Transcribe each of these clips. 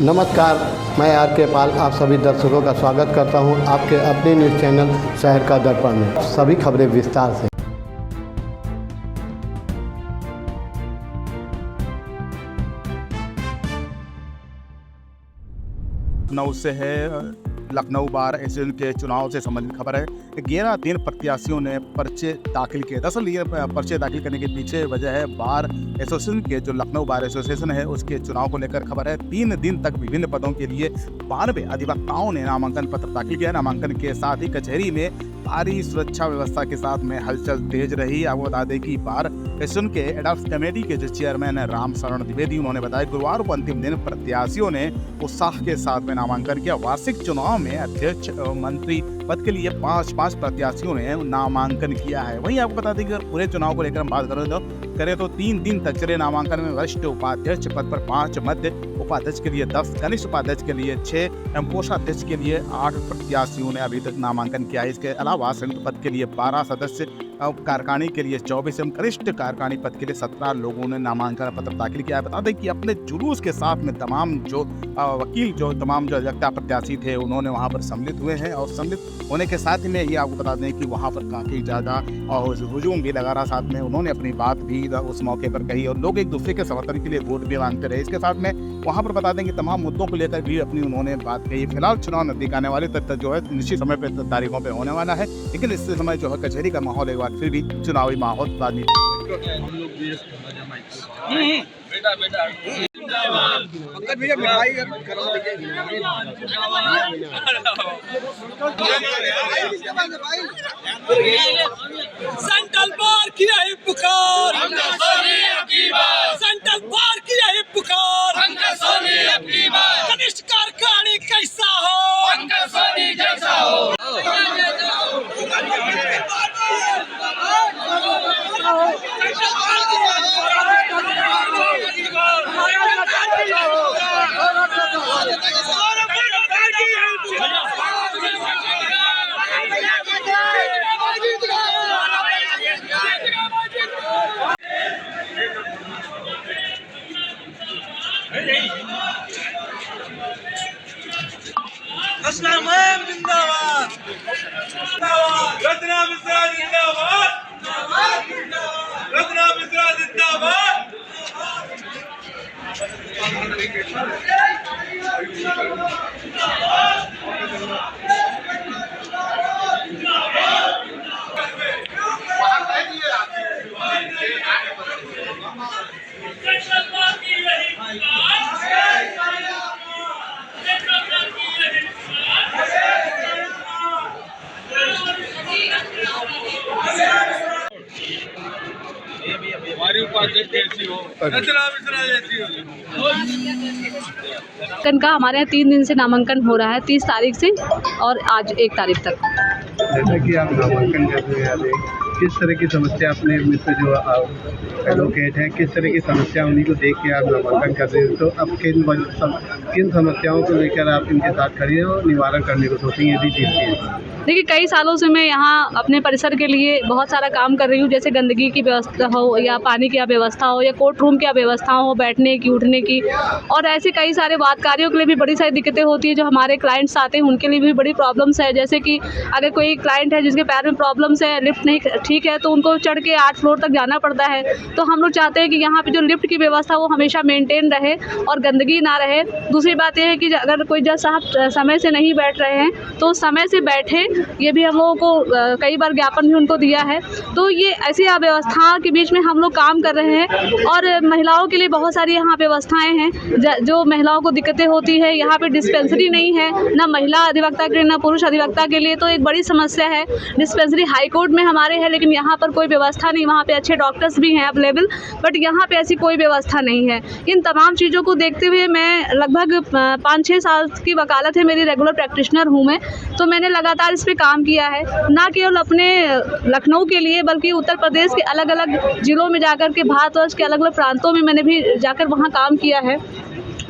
नमस्कार, मैं आर.के. पाल आप सभी दर्शकों का स्वागत करता हूं आपके अपने न्यूज़ चैनल शहर का दर्पण में। सभी खबरें विस्तार से। लखनऊ से है। लखनऊ बार एसोसिएशन के चुनाव से संबंधित खबर है। 11 दिन प्रत्याशियों ने पर्चे दाखिल किए। दरअसल ये पर्चे दाखिल करने के पीछे वजह है बार एसोसिएशन के जो लखनऊ बार एसोसिएशन है उसके चुनाव को लेकर खबर है। 3 दिन तक विभिन्न पदों के लिए 92 अधिवक्ताओं ने नामांकन पत्र दाखिल किया। नामांकन के साथ ही कचहरी में भारी सुरक्षा व्यवस्था के साथ में हलचल तेज रही। आपको बता दें कि बार एसोसिएशन के एडॉप्ट कमेटी के जो चेयरमैन है राम शरण द्विवेदी, उन्होंने बताया गुरुवार को अंतिम दिन प्रत्याशियों ने उत्साह के साथ में नामांकन किया। वार्षिक चुनाव में अध्यक्ष मंत्री पद के लिए 5 प्रत्याशियों ने नामांकन किया है। वहीं आपको बता दें कि पूरे चुनाव को लेकर हम बात करें तो 3 दिन तक चले नामांकन में वरिष्ठ उपाध्यक्ष पद पर 5, मध्य उपाध्यक्ष के लिए 10, कनिष्ठ उपाध्यक्ष के लिए 6 एवं कोषाध्यक्ष के लिए 8 प्रत्याशियों ने अभी तक नामांकन किया है। इसके अलावा संयुक्त पद के लिए 12 सदस्य, कार्यकारिणी के लिए 24 एवं कनिष्ठ कार्यकारिणी पद के लिए 17 लोगों ने नामांकन पत्र दाखिल किया है। बता दें कि अपने जुलूस के साथ में तमाम जो अधिवक्ता प्रत्याशी थे उन्होंने वहां पर सम्मिलित हुए हैं और सम्मिलित होने के साथ में ये आपको बता दें कि वहां पर काफ़ी ज़्यादा हुजूम भी लगा रहा। साथ में उन्होंने अपनी बात भी उस मौके पर कही और लोग एक दूसरे के समर्थन के लिए वोट भी मांगते रहे। इसके साथ में वहां पर बता दें कि तमाम मुद्दों को लेकर भी अपनी उन्होंने बात कही। फिलहाल चुनाव नजदीक आने वाले तक जो है निश्चित समय पर तारीखों पर होने वाला है, लेकिन इस समय जो है कचहरी का माहौल एक बार फिर भी चुनावी माहौल सेंट्रल बार की है पुकार, सेंट्रल बार की है पुकार, कनिष्ठ कार्यकारिणी कैसा हो, जैसा हो। जिंदाबाद, रत्ना मिश्रा जिंदाबाद, रत्ना मिश्रा जिंदाबाद। का हमारे यहाँ 3 दिन से नामांकन हो रहा है, 30 तारीख से और आज 1 तारीख तक। जैसा कि आप नामांकन कर रहे हैं, किस तरह की समस्या अपने मित्र जो एडवोकेट हैं, किस तरह की समस्या उन्हीं को देख के आप नामांकन कर रहे हैं, तो अब किन समस्याओं को लेकर आप इनके साथ खड़ी हैं और निवारण करने को सोचेंगे यदि जीतती हैं? देखिए, कई सालों से मैं यहाँ अपने परिसर के लिए बहुत सारा काम कर रही हूँ, जैसे गंदगी की व्यवस्था हो या पानी की व्यवस्था हो या कोर्ट रूम की व्यवस्था हो, बैठने की, उठने की, और ऐसे कई सारे वाद कार्यों के लिए भी बड़ी सारी दिक्कतें होती है। जो हमारे क्लाइंट्स आते हैं उनके लिए भी बड़ी प्रॉब्लम्स है। जैसे कि अगर कोई क्लाइंट है जिसके पैर में प्रॉब्लम्स है, लिफ्ट नहीं ठीक है, तो उनको चढ़ के 8 फ्लोर तक जाना पड़ता है। तो हम लोग चाहते हैं कि यहाँ पे जो लिफ्ट की व्यवस्था वो हमेशा मेंटेन रहे और गंदगी ना रहे। दूसरी बात यह है कि अगर कोई जज साहब समय से नहीं बैठ रहे हैं तो समय से बैठे, ये भी हम लोगों को कई बार ज्ञापन भी उनको दिया है। तो ये ऐसी अव्यवस्था के बीच में हम लोग काम कर रहे हैं और महिलाओं के लिए बहुत सारी यहाँ व्यवस्थाएँ हैं जो महिलाओं को दिक्कतें होती है। यहाँ पे डिस्पेंसरी नहीं है, ना महिला अधिवक्ता के लिए ना पुरुष अधिवक्ता के लिए, तो एक बड़ी समस्या है। डिस्पेंसरी हाई कोर्ट में हमारे है, लेकिन यहाँ पर कोई व्यवस्था नहीं। वहाँ पे अच्छे डॉक्टर्स भी हैं अवेलेबल, बट यहाँ पे ऐसी कोई व्यवस्था नहीं है। इन तमाम चीज़ों को देखते हुए मैं लगभग 5-6 साल की वकालत है मेरी, रेगुलर प्रैक्टिशनर हूँ मैं, तो मैंने लगातार इस पर काम किया है, ना केवल अपने लखनऊ के लिए बल्कि उत्तर प्रदेश के अलग अलग ज़िलों में जाकर के, भारतवर्ष के अलग अलग प्रांतों में मैंने भी जाकर वहाँ काम किया है।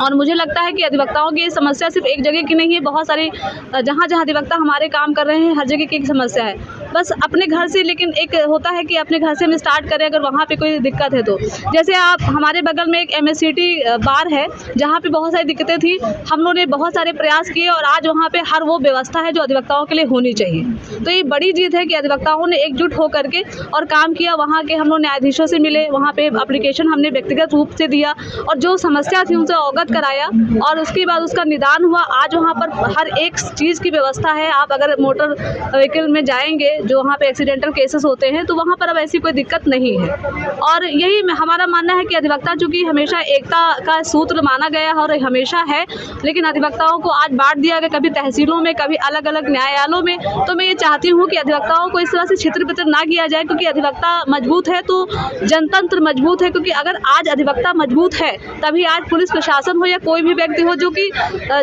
और मुझे लगता है कि अधिवक्ताओं की ये समस्या सिर्फ एक जगह की नहीं है, बहुत सारी जहाँ जहाँ अधिवक्ता हमारे काम कर रहे हैं हर जगह की एक समस्या है। बस अपने घर से, लेकिन एक होता है कि अपने घर से हम स्टार्ट करें अगर वहाँ पे कोई दिक्कत है तो। जैसे आप हमारे बगल में एक MSCT बार है जहाँ पे बहुत सारी दिक्कतें थी, हम लोगों ने बहुत सारे प्रयास किए और आज वहाँ पे हर वो व्यवस्था है जो अधिवक्ताओं के लिए होनी चाहिए। तो ये बड़ी जीत है कि अधिवक्ताओं ने एकजुट होकर के और काम किया। वहाँ के हम लोग न्यायाधीशों से मिले, वहाँ पे एप्लीकेशन हमने व्यक्तिगत रूप से दिया और जो समस्या थी उनसे अवगत कराया और उसके बाद उसका निदान हुआ। आज वहाँ पर हर एक चीज़ की व्यवस्था है। आप अगर मोटर व्हीकल में जाएंगे जो वहाँ पे एक्सीडेंटल केसेस होते हैं तो वहाँ पर अब ऐसी कोई दिक्कत नहीं है। और यही हमारा मानना है कि अधिवक्ता चूँकि हमेशा एकता का सूत्र माना गया है और हमेशा है, लेकिन अधिवक्ताओं को आज बांट दिया गया, कभी तहसीलों में, कभी अलग अलग न्यायालयों में। तो मैं ये चाहती हूँ कि अधिवक्ताओं को इस तरह से छितर बितर ना किया जाए, क्योंकि अधिवक्ता मजबूत है तो जनतंत्र मजबूत है। क्योंकि अगर आज अधिवक्ता मजबूत है तभी आज पुलिस प्रशासन हो या कोई भी व्यक्ति हो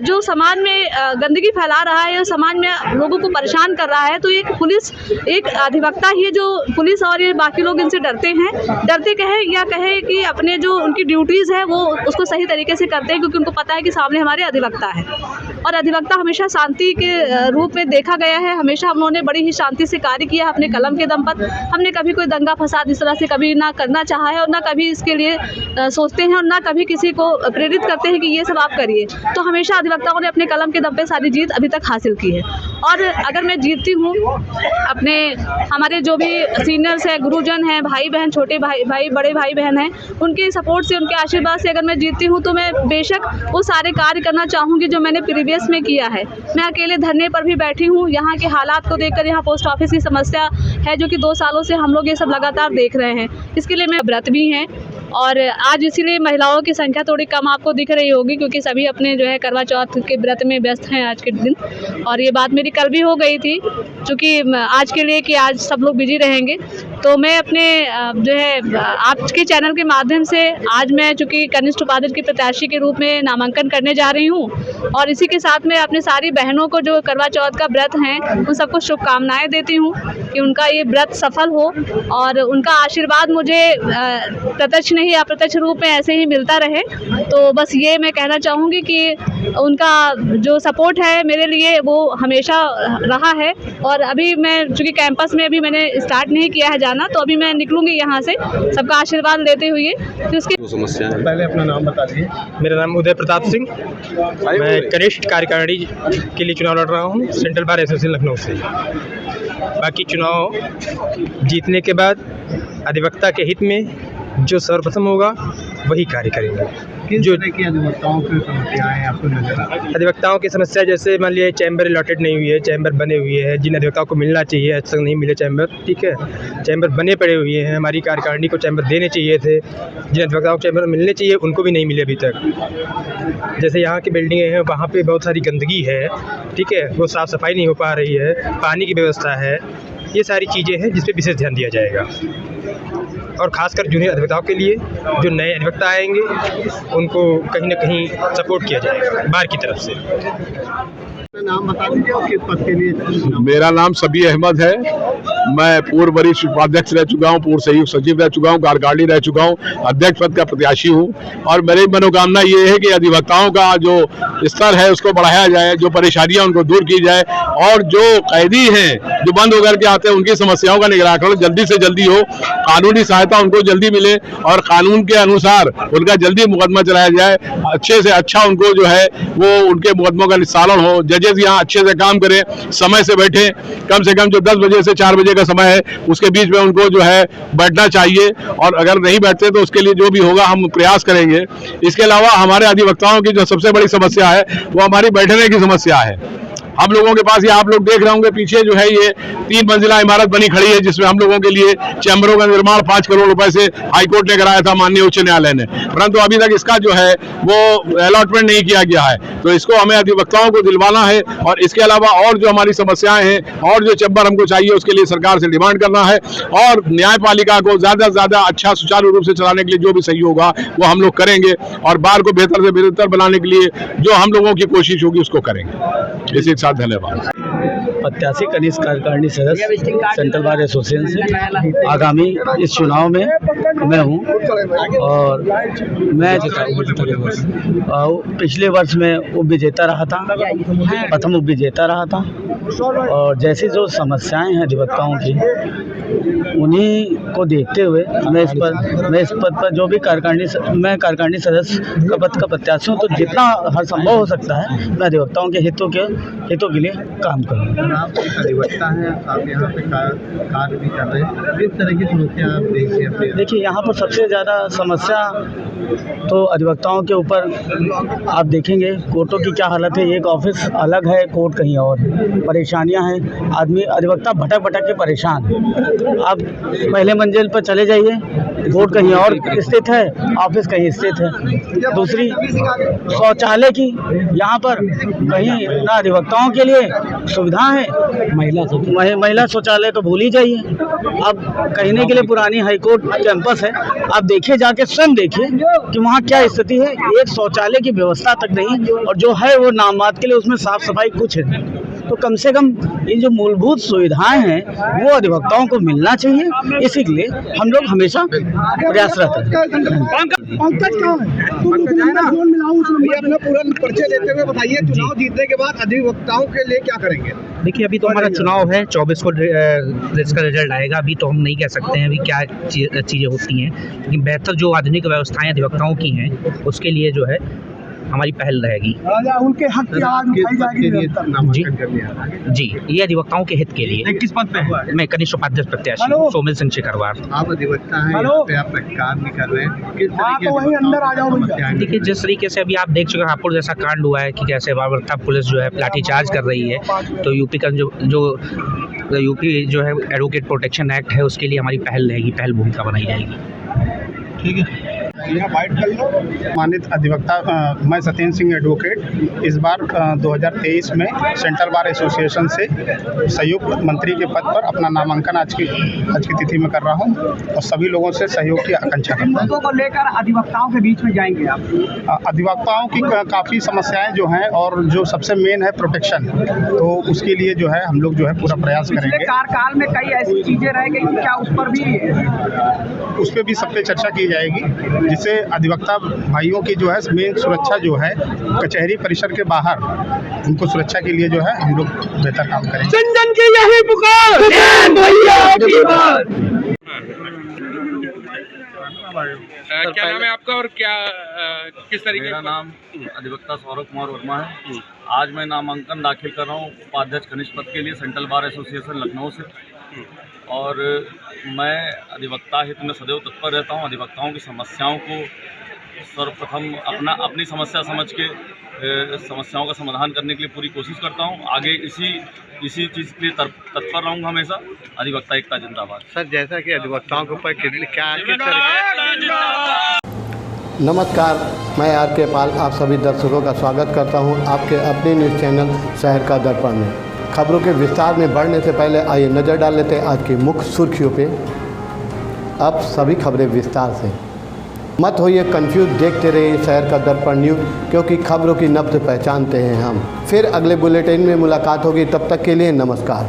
जो समाज में गंदगी फैला रहा है या समाज में लोगों को परेशान कर रहा है, तो एक पुलिस, एक अधिवक्ता ही है जो पुलिस और ये बाकी लोग इनसे डरते हैं। डरते कहे कि अपने जो उनकी ड्यूटीज़ है वो उसको सही तरीके से करते हैं, क्योंकि उनको पता है कि सामने हमारे अधिवक्ता है। और अधिवक्ता हमेशा शांति के रूप में देखा गया है। हमेशा हम लोगों ने बड़ी ही शांति से कार्य किया है अपने कलम के दम पर। हमने कभी कोई दंगा फसाद इस तरह से कभी ना करना चाहा है और ना कभी इसके लिए सोचते हैं और ना कभी किसी को प्रेरित करते हैं कि ये सब आप करिए। तो हमेशा अधिवक्ताओं ने अपने कलम के दम पे सारी जीत अभी तक हासिल की है। और अगर मैं जीतती हूँ, अपने हमारे जो भी सीनियर्स हैं, गुरुजन हैं, भाई बहन, छोटे भाई बड़े भाई बहन हैं, उनके सपोर्ट से, उनके आशीर्वाद से अगर मैं जीतती हूँ तो मैं बेशक वो सारे कार्य करना चाहूँगी जो मैंने प्रीवियस में किया है। मैं अकेले धरने पर भी बैठी हूँ। यहाँ के हालात को देखकर, यहाँ पोस्ट ऑफिस की समस्या है जो कि 2 सालों से हम लोग ये सब लगातार देख रहे हैं, इसके लिए मैं व्रत भी हैं। और आज इसीलिए महिलाओं की संख्या थोड़ी कम आपको दिख रही होगी, क्योंकि सभी अपने जो है करवा चौथ के व्रत में व्यस्त हैं आज के दिन। और ये बात मेरी कल भी हो गई थी, क्योंकि आज के लिए कि आज सब लोग बिजी रहेंगे। तो मैं अपने जो है आपके चैनल के माध्यम से आज मैं चूँकि कनिष्ठ उपाध्यक्ष की प्रत्याशी के रूप में नामांकन करने जा रही हूँ, और इसी के साथ में अपने सारी बहनों को जो करवा चौथ का व्रत हैं उन सबको शुभकामनाएँ देती हूँ कि उनका ये व्रत सफल हो और उनका आशीर्वाद मुझे प्रत्यक्ष नहीं अप्रत्यक्ष रूप में ऐसे ही मिलता रहे। तो बस ये मैं कहना चाहूँगी कि उनका जो सपोर्ट है मेरे लिए वो हमेशा रहा है। और अभी मैं चूँकि कैंपस में अभी मैंने स्टार्ट नहीं किया है जाना, तो अभी मैं निकलूँगी यहाँ से सबका आशीर्वाद लेते हुए। तो उसकी पहले अपना नाम बता दीजिए। मेरा नाम उदय प्रताप सिंह, मैं कनिष्ठ कार्यकारिणी के लिए चुनाव लड़ रहा हूँ सेंट्रल बार एसोसिएशन लखनऊ से। बाकी चुनाव जीतने के बाद अधिवक्ता के हित में जो सर्वप्रथम होगा वही कार्य करेंगे। किस तरह की अधिवक्ताओं की समस्याएं आपको नजर आ रही हैं? अधिवक्ताओं की समस्या जैसे मान लीजिए चैम्बर अलॉटेड नहीं हुई है, चैम्बर बने हुए हैं, जिन अधिवक्ताओं को मिलना चाहिए आज तक नहीं मिले चैम्बर, ठीक है, चैम्बर बने पड़े हुए हैं। हमारी कार्यकारिणी को चैम्बर देने चाहिए थे, जिन अधिवक्ताओं को चैम्बर मिलने चाहिए उनको भी नहीं मिले अभी तक। जैसे यहाँ की बिल्डिंगें हैं वहाँ पर बहुत सारी गंदगी है, ठीक है, वो साफ़ सफाई नहीं हो पा रही है, पानी की व्यवस्था है, ये सारी चीज़ें हैं जिस पर विशेष ध्यान दिया जाएगा। और ख़ासकर जूनियर अधिवक्ताओं के लिए जो नए अधिवक्ता आएंगे उनको कहीं ना कहीं सपोर्ट किया जाएगा बार की तरफ से। नाम बता दीजिए और किस पद के लिए? मेरा नाम सबी अहमद है। मैं पूर्व वरिष्ठ उपाध्यक्ष रह चुका हूँ, पूर्व संयुक्त सचिव रह चुका हूँ, कार्यकारिणी रह चुका हूँ, अध्यक्ष पद का प्रत्याशी हूँ। और मेरी मनोकामना ये है कि अधिवक्ताओं का जो स्तर है उसको बढ़ाया जाए, जो परेशानियां उनको दूर की जाए, और जो कैदी हैं जो बंद होकर के आते हैं उनकी समस्याओं का निराकरण जल्दी से जल्दी हो, कानूनी सहायता उनको जल्दी मिले और कानून के अनुसार उनका जल्दी मुकदमा चलाया जाए। अच्छे से अच्छा उनको जो है वो उनके मुकदमों का निस्तारण हो। जजेस यहाँ अच्छे से काम करें, समय से बैठे, कम से कम जो 10 बजे से 4 बजे का समय है उसके बीच में उनको जो है बैठना चाहिए, और अगर नहीं बैठते तो उसके लिए जो भी होगा हम प्रयास करेंगे। इसके अलावा हमारे अधिवक्ताओं की जो सबसे बड़ी समस्या है वो हमारी बैठने की समस्या है। हम लोगों के पास ये आप लोग देख रहे होंगे पीछे जो है ये 3 मंजिला इमारत बनी खड़ी है, जिसमें हम लोगों के लिए चैम्बरों का निर्माण 5 करोड़ रुपए से हाईकोर्ट ने कराया था, माननीय उच्च न्यायालय ने, परंतु अभी तक इसका जो है वो अलॉटमेंट नहीं किया गया है। तो इसको हमें अधिवक्ताओं को दिलवाना है, और इसके अलावा और जो हमारी समस्याएं हैं और जो चैम्बर हमको चाहिए उसके लिए सरकार से डिमांड करना है, और न्यायपालिका को ज्यादा से ज्यादा अच्छा सुचारू रूप से चलाने के लिए जो भी सही होगा वो हम लोग करेंगे, और बार को बेहतर से बेहतर बनाने के लिए जो हम लोगों की कोशिश होगी उसको करेंगे। इसी के साथ धन्यवाद। प्रत्याशी कनिष्ठ कार्यकारिणी सदस्य सेंट्रल बार एसोसिएशन से आगामी इस चुनाव में मैं हूँ और मैं पिछले वर्ष में उप विजेता रहा था, प्रथम उप विजेता रहा था और जैसी जो समस्याएं हैं अधिवक्ताओं की उन्हीं को देखते हुए मैं इस पद पर जो भी कार्यकारिणी सदस्य का पद का प्रत्याशी हूँ, तो जितना हर संभव हो सकता है मैं अधिवक्ताओं के हितों के लिए काम करूँगा। आप अधिवक्ता हैं, आप यहाँ पे कार्य भी कर रहे हैं, किस तरह की समस्या आप देखते हैं? देखिए, यहाँ पर सबसे ज़्यादा समस्या तो अधिवक्ताओं के ऊपर आप देखेंगे कोर्टों की क्या हालत है। एक ऑफिस अलग है, कोर्ट कहीं और, परेशानियाँ हैं, आदमी अधिवक्ता भटक के परेशान। आप पहले मंजिल पर चले जाइए, कोर्ट कहीं और स्थित है, ऑफिस कहीं स्थित है। दूसरी शौचालय की यहाँ पर कहीं ना अधिवक्ताओं के लिए सुविधा है, महिला शौचालय तो भूल ही जाइए। अब कहने के लिए पुरानी हाईकोर्ट कैंपस है, आप देखिए, जाके स्वयं देखिए कि वहाँ क्या स्थिति है। एक शौचालय की व्यवस्था तक नहीं, और जो है वो नाम मात्र के लिए, उसमें साफ सफाई कुछ है। तो कम से कम ये जो मूलभूत सुविधाएं हैं वो अधिवक्ताओं को मिलना चाहिए, इसी के लिए हम लोग हमेशा प्रयासरत हैं। अपना पूरा परिचय देते हुए बताइए, चुनाव जीतने के बाद अधिवक्ताओं के लिए क्या करेंगे? देखिए, अभी तो हमारा चुनाव है, 24 को इसका रिजल्ट आएगा। अभी तो हम नहीं कह सकते हैं अभी क्या चीज़ें होती हैं, लेकिन बेहतर जो आधुनिक व्यवस्थाएं अधिवक्ताओं की हैं उसके लिए जो है हमारी पहल रहेगी। उनके हक की आवाज़ उठाई जाएगी। जी, ये अधिवक्ताओं के हित के लिए। किस पद पे? मैं कनिष्ठ उपाध्यक्ष प्रत्याशी सोमिल सिंह शेखरवार। आप अधिवक्ता हैं, यहाँ पे आप काम भी कर रहे हैं, किस तरह? देखिए, जिस तरीके से अभी आप देख चुके हैं, हापुड़ जैसा कांड हुआ है कि कैसे वार्ता पुलिस जो है लाठीचार्ज कर रही है, तो यूपी का यूपी जो है एडवोकेट प्रोटेक्शन एक्ट है, उसके लिए हमारी पहल रहेगी, पहल भूमिका बनाई जाएगी। ठीक है, मानित अधिवक्ता मैं सत्येंद्र सिंह एडवोकेट इस बार 2023 में सेंट्रल बार एसोसिएशन से संयुक्त मंत्री के पद पर अपना नामांकन आज की तिथि में कर रहा हूं और सभी लोगों से सहयोग की आकांक्षा करता हूं। को लेकर अधिवक्ताओं के बीच में जाएंगे आप? अधिवक्ताओं की काफ़ी समस्याएं जो हैं और जो सबसे मेन है प्रोटेक्शन, तो उसके लिए जो है हम लोग जो है पूरा प्रयास करेंगे। कार्यकाल में कई ऐसी चीज़ें रह गई, क्या उस पर भी सब पे चर्चा की जाएगी, जिससे अधिवक्ता भाइयों की जो है मेन सुरक्षा जो है कचहरी परिसर के बाहर, उनको सुरक्षा के लिए जो है हम लोग बेहतर काम करेंगे। जन की यही पुकार, क्या नाम है आपका और क्या किस तरीके? मेरा नाम अधिवक्ता सौरभ कुमार वर्मा है। आज मैं नामांकन दाखिल कर रहा हूँ उपाध्यक्ष कनिष्ठ पद के लिए सेंट्रल बार एसोसिएशन लखनऊ से, और मैं अधिवक्ता हित में सदैव तत्पर रहता हूँ। अधिवक्ताओं की समस्याओं को सर्वप्रथम अपनी समस्या समझ के समस्याओं का समाधान करने के लिए पूरी कोशिश करता हूँ। आगे इसी चीज़ के लिए तत्पर रहूँगा हमेशा। अधिवक्ता एकता जिंदाबाद। सर, जैसा कि अधिवक्ताओं के ऊपर नमस्कार, मैं आर के पाल आप सभी दर्शकों का स्वागत करता हूं आपके अपने न्यूज़ चैनल शहर का दर्पण में। खबरों के विस्तार में बढ़ने से पहले आइए नज़र डाल लेते हैं आज की मुख्य सुर्खियों पे। अब सभी खबरें विस्तार से। मत होइए कंफ्यूज, देखते रहिए शहर का दर्पण न्यूज़, क्योंकि खबरों की नब्ज़ पहचानते हैं हम। फिर अगले बुलेटिन में मुलाकात होगी, तब तक के लिए नमस्कार।